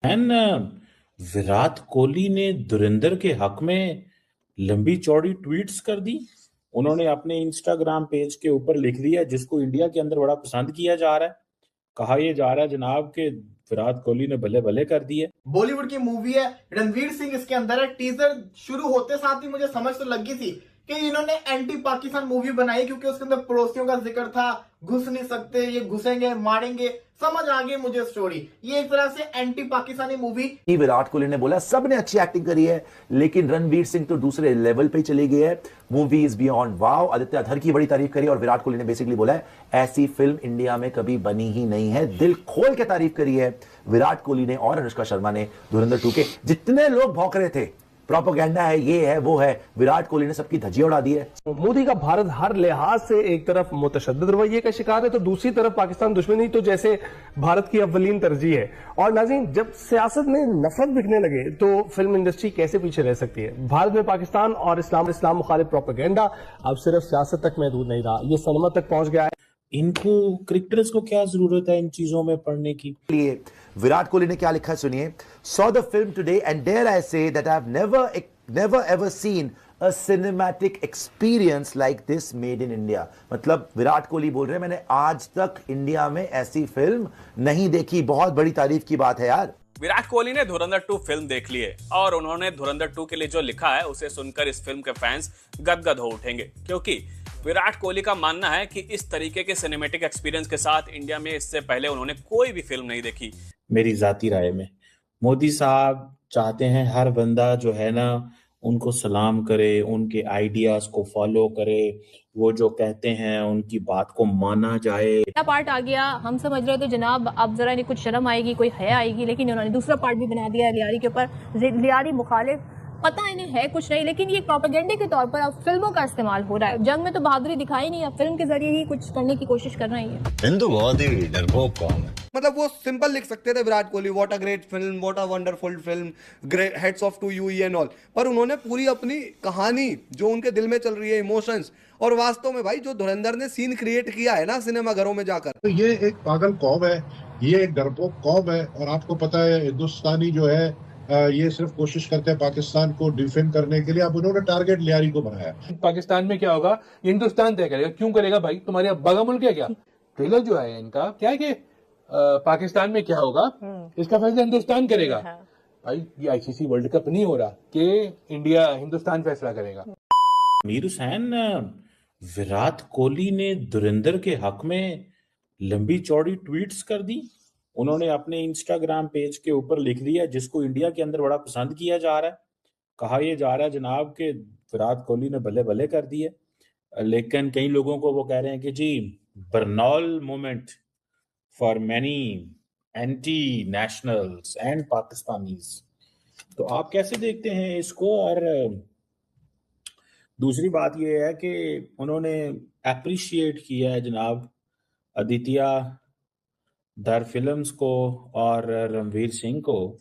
And Virat Kohli ने धुरंधर के हक में लंबी चौड़ी ट्वीट्स कर दी। उन्होंने अपने इंस्टाग्राम पेज के ऊपर लिख दिया, जिसको इंडिया के अंदर बड़ा पसंद किया जा रहा है। कहा यह जा रहा है जनाब कि विराट कोहली ने भले भले कर दिए। बॉलीवुड की मूवी है, रणवीर सिंह इसके अंदर है। टीजर शुरू होते साथ ही मुझे समझ तो लगी थी कि इन्होंने एंटी पाकिस्तान मूवी बनाई, क्योंकि उसके अंदर पड़ोसियों का जिक्र था, घुस नहीं सकते, ये घुसेंगे मारेंगे। समझ आ गई मुझे स्टोरी, ये एक तरह से एंटी पाकिस्तानी मूवी। विराट कोहली ने बोला सबने अच्छी एक्टिंग करी है, लेकिन रणवीर सिंह तो दूसरे लेवल पे चली गई है। मूवी इज बियॉन्ड वाव। आदित्य अधर की बड़ी तारीफ करी और विराट कोहली ने बेसिकली बोला है ऐसी फिल्म इंडिया में कभी बनी ही नहीं है। दिल खोल के तारीफ करी है विराट कोहली ने और अनुष्का शर्मा ने। धुरंधर 2 के जितने लोग भौंक रहे थे प्रोपेगेंडा है, ये है वो है, विराट कोहली ने सबकी धज्जियां उड़ा दी है। मोदी का भारत हर लिहाज से एक तरफ मुतशद्दिद रवैये का शिकार है तो दूसरी तरफ पाकिस्तान दुश्मनी तो जैसे भारत की अव्वलीन तरजीह है। और नाज़रीन, जब सियासत में नफरत बिकने लगे तो फिल्म इंडस्ट्री कैसे पीछे रह सकती है। भारत में पाकिस्तान और इस्लाम मुखालिफ प्रोपेगेंडा अब सिर्फ सियासत तक महदूद नहीं रहा, ये सिनेमा तक पहुंच गया है। इनको क्रिकेटर्स को क्या जरूरत है इन चीजों में पढ़ने की। लिए विराट कोहली ने क्या लिखा सुनिए। Saw the film today and dare I say that I have never ever seen a cinematic experience like this made in India. मतलब विराट कोहली बोल रहे हैं मैंने आज तक इंडिया में ऐसी फिल्म नहीं देखी। बहुत बड़ी तारीफ की बात है यार। विराट कोहली ने धुरंधर 2 फिल्म देख ली है और उन्होंने धुरंधर 2 के लिए जो लिखा है उसे सुनकर इस फिल्म के फैंस गदगद हो उठेंगे, क्योंकि विराट कोहली का मानना है कि इस तरीके के सिनेमैटिक एक्सपीरियंस के साथ इंडिया में इससे पहले उन्होंने कोई भी फिल्म नहीं देखी। मेरी जाती राय में मोदी साहब चाहते हैं हर बंदा जो है ना उनको सलाम करे, उनके आइडियाज को फॉलो करे, वो जो कहते हैं उनकी बात को माना जाए। पहला पार्ट आ गया, हम समझ रहे थे जनाब अब जरा इन्हें कुछ शर्म आएगी, कोई हया आएगी, लेकिन उन्होंने दूसरा पार्ट भी बना दिया लियारी के ऊपर। लियारी मुखालिफ, पता इन्हें है कुछ नहीं, लेकिन ये प्रोपेगेंडे के तौर पर अब फिल्मों का इस्तेमाल हो रहा है। जंग में तो बहादुरी दिखाई नहीं, अब फिल्म के जरिए ही कुछ करने की कोशिश कर रही है। हिंदू बहुत ही डरपोक कौम है। मतलब वो सिंपल लिख सकते थे Virat Kohli, what a great film, what a wonderful film, great heads off to you and all, पर उन्होंने पूरी अपनी कहानी जो उनके दिल में चल रही है, इमोशंस, और वास्तव में भाई जो धुरंधर ने सीन क्रिएट किया है ना सिनेमा घरों में जाकर, तो ये एक पागल कौम है, ये एक डरपोक कौम है। और आपको पता है हिंदुस्तानी जो है ये सिर्फ कोशिश करते हैं पाकिस्तान को डिफेंड करने के लिए। अब उन्होंने टारगेट लियारी को बनाया। पाकिस्तान में क्या होगा हिंदुस्तान तय करेगा। क्यों करेगा भाई, तुम्हारे बगा मुल्क है क्या? ट्रेलर जो है इनका क्या है कि पाकिस्तान में क्या होगा इसका फैसला हिंदुस्तान करेगा। भाई ये आईसीसी वर्ल्ड कप नहीं हो रहा कि इंडिया हिंदुस्तान फैसला करेगा। मीर हुसैन, विराट कोहली ने धुरंधर के हक में लंबी चौड़ी ट्वीट्स कर दी। उन्होंने अपने इंस्टाग्राम पेज के ऊपर लिख दिया, जिसको इंडिया के अंदर बड़ा पसंद किया जा रहा है। कहा यह जा रहा है जनाब कि विराट कोहली ने भले भले कर दिए, लेकिन कई लोगों को वो कह रहे हैं कि जी Burnol moment for many anti nationals and Pakistanis. तो आप कैसे देखते हैं इसको। और दूसरी बात यह है कि उन्होंने अप्रिशिएट किया है जनाब आदित्य दर फिल्म्स को और रणवीर सिंह को,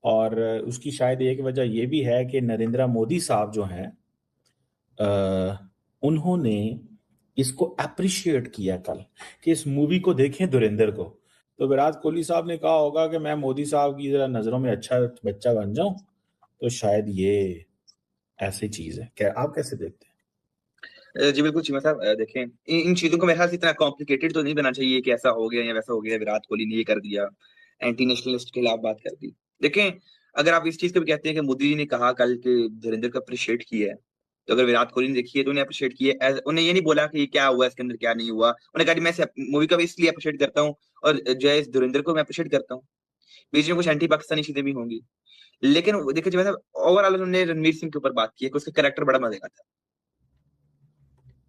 और उसकी शायद एक वजह यह भी है कि नरेंद्र मोदी साहब जो हैं उन्होंने इसको अप्रिशिएट किया कल कि इस मूवी को देखें धुरंधर को। तो विराट कोहली साहब ने कहा होगा कि मैं मोदी साहब की जरा नजरों में अच्छा बच्चा बन जाऊं, तो शायद ये ऐसी चीज है। क्या आप कैसे देखते हैं? जी बिल्कुल चीमा साहब, देखें इन चीजों को मेरे ख्याल से इतना कॉम्प्लिकेटेड तो नहीं बना चाहिए कि ऐसा हो गया या वैसा हो गया, विराट कोहली ने ये कर दिया, एंटी नेशनलिस्ट के खिलाफ बात कर दी। देखें अगर आप इस चीज को भी कहते हैं कि मोदी जी ने कहा कल के धुरंधर को अप्रिशिएट किया है, तो अगर विराट कोहली ने देखी है तो उन्हें अप्रिशिएट किया है। उन्हें ये नहीं बोला कि क्या हुआ इसके अंदर क्या नहीं हुआ, उन्हें कहा मैं मूवी का भी इसलिए अप्रिशिएट करता हूँ और जो है इस धुरंधर को मैं अप्रिशिएट करता हूँ। बीच में कुछ एंटी पाकिस्तानी चीजें भी होंगी, लेकिन देखिए चीमा साहब ओवरऑल उन्होंने रणवीर सिंह के ऊपर बात की है कि उसका कैरेक्टर बड़ा मजेदार था।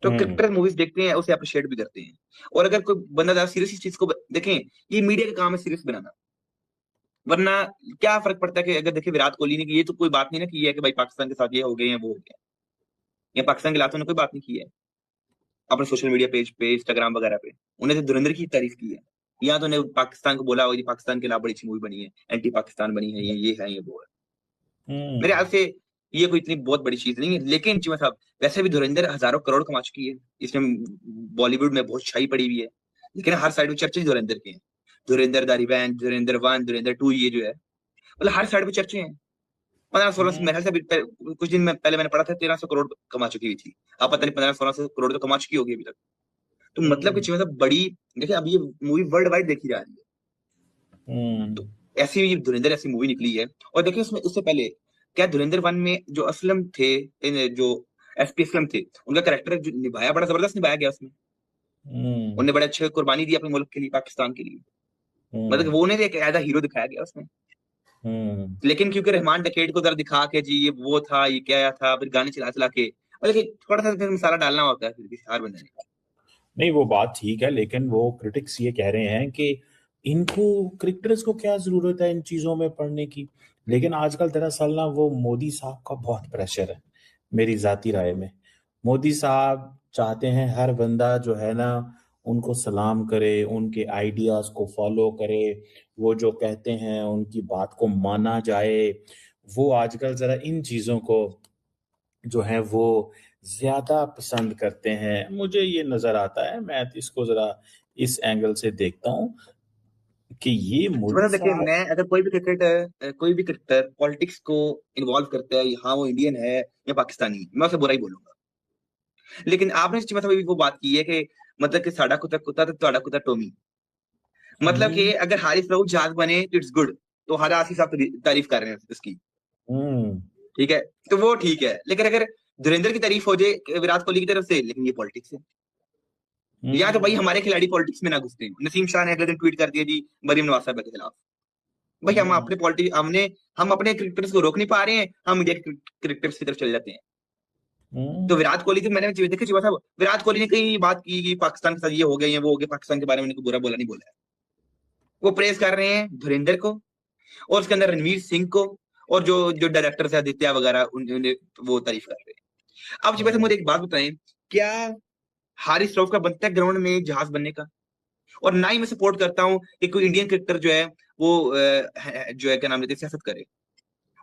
तो क्रिकेटर मूवीज देखते हैं उसे अप्रिशिएट भी करते हैं। और अगर कोई बंदा ज्यादा सीरियस इस चीज को देखें, ये मीडिया का काम है सीरियस बनाना, वरना क्या फर्क पड़ता है कि अगर देखिए विराट कोहली ने की, ये तो कोई बात नहीं ना की है कि भाई पाकिस्तान के साथ ये हो गए या वो हो गया, या पाकिस्तान के खिलाफ उन्होंने कोई बात नहीं की है अपने सोशल मीडिया पेज पे, इंस्टाग्राम वगैरह पे। उन्हें तो धुरंधर की तारीफ की है, या तो उन्हें पाकिस्तान को बोला होगा पाकिस्तान के खिलाफ बड़ी अच्छी मूवी बनी है, एंटी पाकिस्तान बनी है, ये है ये वो है। मेरे ख्याल से ये कोई इतनी बहुत बड़ी चीज नहीं है। लेकिन चीमा साहब वैसे भी धुरंधर हजारों करोड़ कमा चुकी है, इसमें बॉलीवुड में बहुत छाई पड़ी हुई है, लेकिन हर साइड में चर्चे धुरंधर के हैं। धुरंधर द रिवेंज, धुरंधर 1, धुरंधर 2, ये जो है मतलब हर साइड पे चर्चे हैं। 15-16 मेरे ख्याल से कुछ दिन में पहले मैंने पढ़ा था 1300 करोड़ कमा चुकी हुई थी। अब पता नहीं 1500-1600 करोड़ तो कमा चुकी होगी अभी तक। तो मतलब कुछ मतलब बड़ी, देखिए अब ये मूवी वर्ल्ड वाइड देखी जा रही है। तो ऐसी धुरंधर ऐसी मूवी निकली है। और देखिए उसमें उससे पहले क्या धुरंधर 1 में जो असलम थे, जो एसपी असलम थे, उनका कैरेक्टर जो निभाया बड़ा जबरदस्त निभाया गया उसमें। उन्होंने बड़े अच्छे कुर्बानी दी अपने मुल्क के लिए, पाकिस्तान के लिए। मतलब वो उन्हें एक एज अ हीरो दिखाया गया उसमें। लेकिन क्योंकि रहमान डकैत को जरा दिखा के जी ये वो था, ये क्या था, फिर गाने चला चला के, लेकिन थोड़ा सा फिर मसाला डालना होता है फिर भी हर बंदे ने। नहीं वो बात ठीक है, लेकिन वो क्रिटिक्स ये कह रहे हैं कि इनको क्रिकेटर्स को क्या जरूरत है इन चीजों में पढ़ने की। लेकिन आजकल दरअसल ना वो मोदी साहब का बहुत प्रेशर है मेरी जाती राय में। मोदी साहब चाहते हैं हर बंदा जो है ना उनको सलाम करे, उनके आइडियाज को फॉलो करे, वो जो कहते हैं उनकी बात को माना जाए। वो आजकल जरा इन चीजों को जो है वो ज्यादा पसंद करते हैं, मुझे ये नजर आता है। मैं इसको जरा इस एंगल से देखता हूँ कि ये मोदी देखिए साहब मैं अगर कोई भी क्रिकेटर पॉलिटिक्स को इन्वॉल्व करता है, हाँ वो इंडियन है या पाकिस्तानी, मैं उसे बुरा ही बोलूंगा। लेकिन आपने मतलब वो बात की है कि मतलब कि साडा कुत्ता कुत्ता तो ਤੁਹਾਡਾ कुत्ता टोमी, मतलब कि अगर हारिस राउफ जहाज बने तो इट्स गुड, तो हर आसिफ साहब तारीफ कर रहे हैं इसकी, ठीक है, तो वो ठीक है। लेकिन अगर धुरंधर की तारीफ हो जाए विराट कोहली की तरफ से, लेकिन ये पॉलिटिक्स है। या तो भाई हमारे खिलाड़ी पॉलिटिक्स में ना घुसते हैं। नसीम शाह ने अगले दिन ट्वीट कर दिया जी मरीम नवाज साहब के खिलाफ। भाई हम अपने हम अपने क्रिकेटर्स को रोक नहीं पा रहे हैं, हम इंडिया के क्रिकेटर्स की तरफ चले जाते हैं। तो विराट कोहली तो मैंने देखा चिवा साहब, विराट कोहली ने कई बात की कि पाकिस्तान के साथ ये हो गया, ये वो हो गया, पाकिस्तान के बारे में बुरा बोला नहीं बोला है। वो प्रेस कर रहे हैं धुरंधर को और उसके अंदर रणवीर सिंह को, और जो डायरेक्टर है आदित्य वगैरह उन्हें वो तारीफ कर रहे हैं। अब चिवा साहब मुझे एक बात बताएं, क्या हारिस रऊफ का बनता है ग्राउंड में जहाज बनने का? और ना ही मैं सपोर्ट करता हूं कि कोई इंडियन क्रिकेटर जो है वो जो है क्या नाम लेते सियासत करे,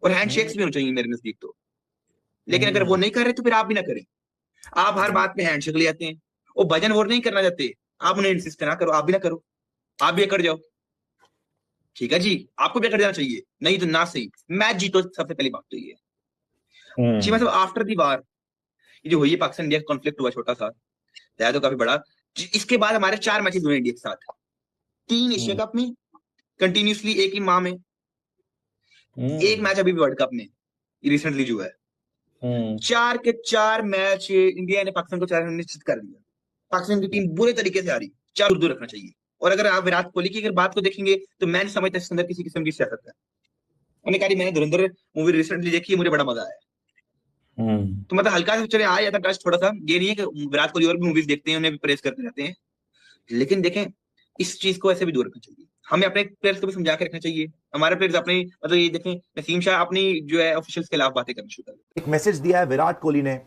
और हैंडशेक्स भी होने चाहिए मेरे नजदीक तो। लेकिन अगर वो नहीं कर रहे तो फिर आप भी ना करें। आप हर बात में हैंडशेक ले आते हैं, वो भजन वो नहीं करना चाहते, आप उन्हें इंसिस्ट ना करो, आप भी ना करो, आप भी अकड़ जाओ, ठीक है जी, आपको भी अकड़ जाना चाहिए, नहीं तो ना सही मैच जीतो। सबसे पहली बात तो ये है जी, मतलब आफ्टर दी वार ये जो हुई है पाकिस्तान इंडिया कॉन्फ्लिक्ट हुआ छोटा सा, तो काफी बड़ा। इसके बाद हमारे 4 मैचेस हुए इंडिया के साथ, 3 एशिया कप में कंटिन्यूसली एक ही माह में, एक मैच अभी भी वर्ल्ड कप में रिसेंटली जो है। 4 के 4 मैच इंडिया ने पाकिस्तान को 4 निश्चित कर दिया। पाकिस्तान की टीम बुरे तरीके से आ रही, 4 दूर रखना चाहिए। और अगर आप विराट कोहली की अगर बात को देखेंगे तो मैं नहीं समझता इसके अंदर किसी किस्म की सियासत है। मैंने धुरंधर मूवी रिसेंटली देखी है, मुझे बड़ा मजा आया। तो मतलब हल्का सा चले आ जाता टच थोड़ा सा, ये नहीं है कि विराट कोहली और भी मूवीज देखते हैं उन्हें भी प्रेस करते रहते हैं, लेकिन देखें इस चीज को ऐसे भी दूर रखना चाहिए। हमें अपने प्लेयर्स को भी समझा के रखना चाहिए। हमारे प्लेयर्स अपने मतलब ये देखें नसीम शाह अपनी जो है ऑफिशियल्स के खिलाफ बातें करना शुरू कर देते। एक मैसेज दिया है विराट कोहली ने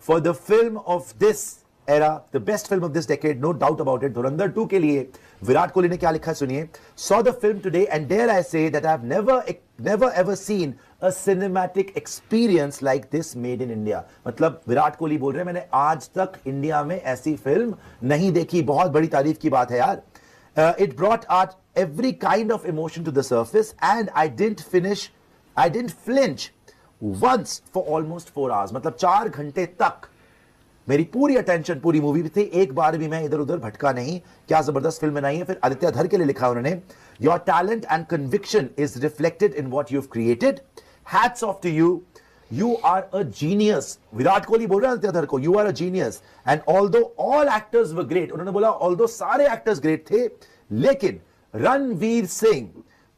for the film of this era, the best film of this decade, no doubt about it. Dhurandhar 2 के लिए विराट कोहली ने क्या लिखा है सुनिए। Saw the film today and dare I say that I have never ever seen a cinematic experience like this made in India। मतलब विराट कोहली बोल रहे हैं मैंने आज तक इंडिया में ऐसी फिल्म नहीं देखी। बहुत बड़ी तारीफ की बात है यार। It brought out every kind of emotion to the surface and I didn't flinch once for almost 4 hours। मतलब 4 घंटे तक मेरी पूरी अटेंशन पूरी मूवी में थी, एक बार भी मैं इधर उधर भटका नहीं। क्या जबरदस्त फिल्म बनाई है। फिर आदित्य धर के लिए लिखा उन्होंने, your talent and conviction is reflected in what you have created, hats off to you, you are a genius. Virat Kohli बोल रहे हैं आदित्य धर को, you are a genius and although all actors were great. उन्होंने बोला ऑल्दो सारे एक्टर्स ग्रेट थे, लेकिन Ranveer Singh,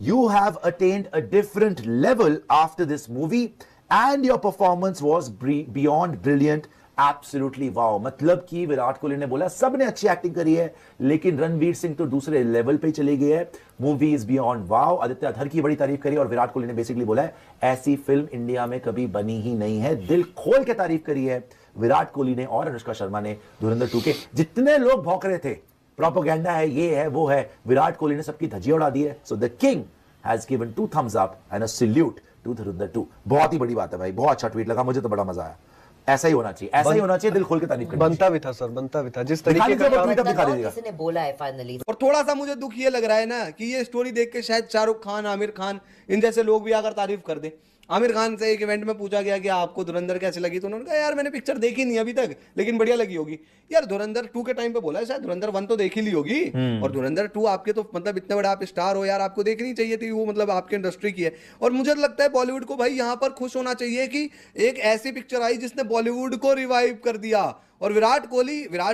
you have attained a different level after this movie and your performance was beyond brilliant, absolutely wow। मतलब कि विराट कोहली ने बोला सबने अच्छी एक्टिंग करी है, लेकिन रणवीर सिंह तो दूसरे लेवल पे चले गए हैं, movie is beyond wow. Aditya धर की बड़ी तारीफ करी और विराट कोहली ने बेसिकली बोला है ऐसी फिल्म इंडिया में कभी बनी ही नहीं है। दिल खोल के तारीफ करी है विराट कोहली ने और अनुष्का शर्मा ने धुरंधर 2 के। जितने लोग भौंक रहे थे प्रोपेगेंडा है, ये है वो है, विराट कोहली ने सबकी धज्जियां उड़ा दी है। So the king has given 2 thumbs up and a salute to Dhurandhar 2। बहुत ही बड़ी बात है भाई, बहुत अच्छा ट्वीट लगा मुझे, तो बड़ा मजा आया। ऐसा ही होना चाहिए, ऐसा ही होना चाहिए, दिल खोल के तारीफ करनी बनता भी था सर, बनता भी था जिस दिखा तरीके लीजिए, का वो tweet अब दिखा बताओ दीजिएगा। किसी ने बोला है फाइनली। और थोड़ा सा मुझे दुख ये लग रहा है ना कि ये स्टोरी देख के शायद शाहरुख खान, आमिर खान, इन जैसे लोग भी आकर तारीफ कर दे। आमिर खान से एक इवेंट में पूछा गया कि आपको धुरंधर कैसी लगी, तो उन्होंने कहा यार मैंने पिक्चर देखी नहीं अभी तक, लेकिन बढ़िया लगी होगी। यार धुरंधर 2 के टाइम पे बोला है, शायद धुरंधर 1 तो देख ही ली होगी, और धुरंधर 2 आपके तो मतलब इतने बड़े आप स्टार हो यार, आपको देखनी चाहिए थी, वो मतलब आपके इंडस्ट्री की है। और मुझे लगता है बॉलीवुड को भाई यहाँ पर खुश होना चाहिए कि एक ऐसी पिक्चर आई जिसने बॉलीवुड को रिवाइव कर दिया। और विराट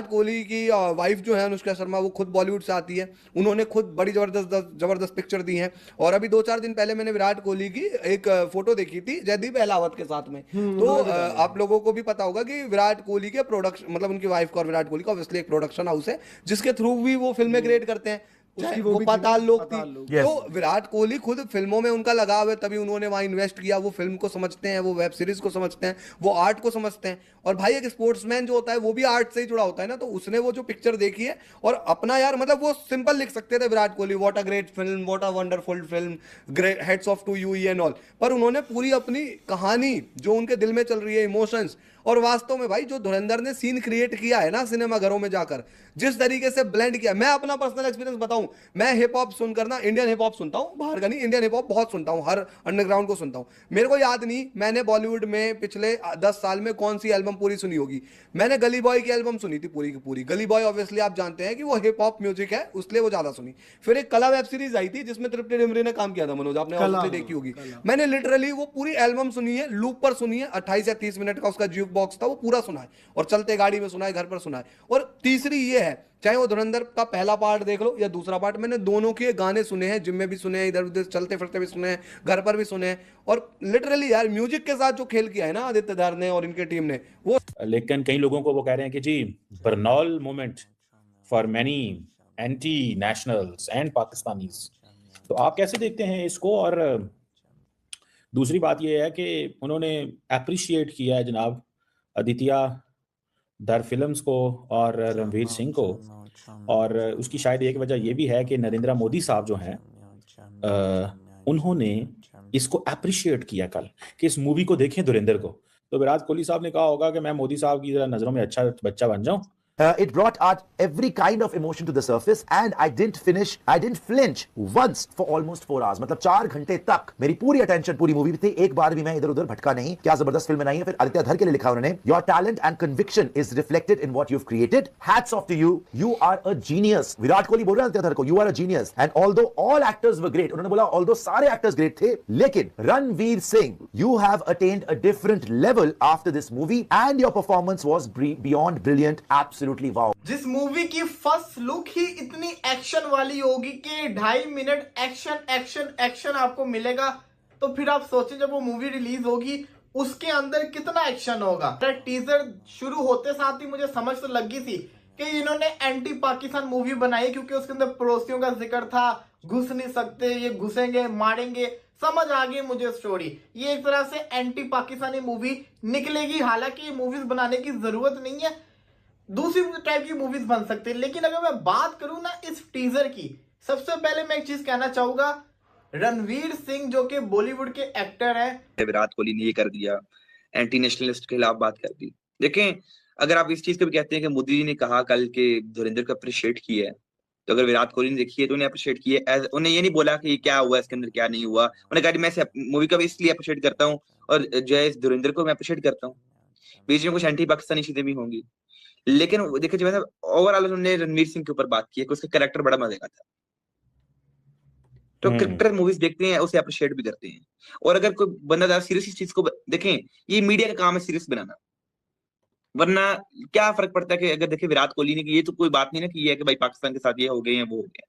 कोहली की वाइफ जो है अनुष्का शर्मा, वो खुद बॉलीवुड से आती है, उन्होंने खुद बड़ी जबरदस्त पिक्चर दी है। और अभी 2-4 दिन पहले मैंने विराट कोहली की एक फोटो देखी थी जयदीप अहलावत के साथ में। तो आप लोगों को भी पता होगा कि विराट कोहली के प्रोडक्शन, मतलब उनकी वाइफ का और विराट कोहली का ऑब्वियसली एक प्रोडक्शन हाउस है जिसके थ्रू भी वो फिल्में क्रिएट करते हैं। वो पाताल लोक थी। तो विराट कोहली खुद फिल्मों में उनका लगाव है, तभी उन्होंने वहां इन्वेस्ट किया। वो फिल्म को समझते हैं, वो वेब सीरीज को समझते हैं, वो आर्ट को समझते हैं। और भाई एक स्पोर्ट्समैन जो होता है वो भी आर्ट से ही जुड़ा होता है ना, तो उसने वो जो पिक्चर देखी है और अपना यार मतलब वो सिंपल लिख सकते थे Virat Kohli, what a great film, what a wonderful film, great heads off to you and all. पर उन्होंने पूरी अपनी कहानी जो उनके दिल में चल रही है, इमोशंस, और वास्तव में भाई जो धुरंधर ने सीन क्रिएट किया है ना सिनेमा घरों में जाकर, जिस तरीके से ब्लेंड किया, मैं अपना पर्सनल एक्सपीरियंस बताऊं, मैं हिप हॉप सुनकर ना, इंडियन हिप हॉप सुनता हूं, बाहर का नहीं, इंडियन हिप हॉप बहुत सुनता हूं, हर अंडरग्राउंड को सुनता हूं। मेरे को याद नहीं मैंने बॉलीवुड में पिछले 10 साल में कौन सी एल्बम पूरी सुनी होगी। मैंने गली बॉय की एल्बम सुनी थी पूरी की पूरी। गली बॉय ऑब्वियसली आप जानते हैं कि वो हिप हॉप म्यूजिक है, उसलिए वो ज्यादा सुनी। फिर एक कला वेब सीरीज आई थी जिसमें तृप्ति डिमरी ने काम किया था, मनोज आपने ऑब्वियसली देखी होगी। मैंने लिटरली वो पूरी एल्बम सुनी है, लूप पर सुनी है, 28 या 30 मिनट का उसका ज्यूक बॉक्स था, वो पूरा सुना है, और चलते गाड़ी में सुना है, घर पर सुना है। और तीसरी ये है, चाहे वो धुरंधर का पहला पार्ट देख लो या दूसरा पार्ट, मैंने दोनों के गाने सुने हैं, जिम में भी सुने हैं, इधर उधर चलते फिरते भी सुने हैं, घर पर भी सुने हैं। और लिटरली यार म्यूजिक के साथ जो खेल किया है ना आदित्य धार ने और इनके टीम ने वो। लेकिन कई लोगों को वो कह रहे हैं कि जी Burnol moment for many anti nationals and Pakistanis. तो आप कैसे देखते हैं इसको? और दूसरी बात ये है कि उन्होंने अप्रिशिएट किया है जनाब आदित्य धर फिल्म्स को और रणवीर सिंह को, और उसकी शायद एक वजह ये भी है कि नरेंद्र मोदी साहब जो हैं उन्होंने इसको अप्रिशिएट किया कल कि इस मूवी को देखें धुरंधर को। तो विराट कोहली साहब ने कहा होगा कि मैं मोदी साहब की जरा नजरों में अच्छा बच्चा बन जाऊं। It brought out every kind of emotion to the surface and I didn't flinch once for almost 4 hours. मतलब 4 घंटे तक मेरी पूरी attention पूरी मूवी में थी, एक बार भी मैं इधर उधर भटका नहीं। क्या जबरदस्त फिल्म बनाई है। फिर आदित्य धर के लिए लिखा उन्होंने, Your talent and conviction is reflected in what you've created. Hats off to you. You are a genius. Virat Kohli बोल रहे हैं आदित्य धर को, You are a genius. And although all actors were great, उन्होंने बोला although सारे actors great थे, लेकिन Ranveer Singh, you have attained a different level after this movie and your performance was beyond brilliant. Absolutely. Wow. जिस मूवी की first look ही इतनी action वाली होगी कि 2.5 मिनट एक्शन एक्शन एक्शन आपको मिलेगा, तो फिर आप सोचें जब वो मूवी रिलीज होगी उसके अंदर कितना एक्शन होगा। टीजर शुरू होते साथ ही मुझे समझ तो लगी थी कि इन्होंने एंटी पाकिस्तान मूवी बनाई, क्योंकि उसके अंदर पड़ोसियों का जिक्र था, घुस नहीं सकते, ये घुसेंगे मारेंगे, समझ आ गई मुझे स्टोरी। ये एक तरह से एंटी पाकिस्तानी मूवी निकलेगी। हालांकि ये मूवीज बनाने की जरूरत नहीं है, दूसरी टाइप की मूवीज बन सकती है। लेकिन अगर मैं बात करूं ना इस टीजर की, सबसे पहले मैं एक चीज कहना चाहूंगा, रणवीर सिंह जो कि बॉलीवुड के एक्टर हैं, विराट कोहली ने ये कर दिया, एंटी नेशनलिस्ट के खिलाफ बात कर दी। देखें, अगर आप इस चीज को भी कहते हैं कि मोदी जी ने कहा कल के धुरंधर को अप्रिशिएट किया है, तो अगर विराट कोहली ने देखी है तो उन्हें अप्रिशिएट किया है। उन्हें ये नहीं बोला कि क्या हुआ इसके अंदर, क्या नहीं हुआ। उन्हें कहा मैं इस मूवी को भी इसलिए अप्रिशिएट करता हूँ और जो है इस धुरंधर को मैं अप्रिशिएट करता हूँ। बीच में कुछ एंटी पाकिस्तानी चीजें भी होंगी, लेकिन देखिए जो है ओवरऑल उन्होंने रणवीर सिंह के ऊपर बात की है कि उसका कैरेक्टर बड़ा मजे का था। तो क्रिकेटर मूवीज देखते हैं, उसे अप्रिशिएट भी करते हैं। और अगर कोई बंदा ज्यादा सीरियस इस चीज को देखें, ये मीडिया का काम है सीरियस बनाना, वरना क्या फर्क पड़ता है कि अगर देखिए विराट कोहली ने की, ये तो कोई बात नहीं ना कि ये है कि भाई पाकिस्तान के साथ ये हो गए हैं वो हो गया।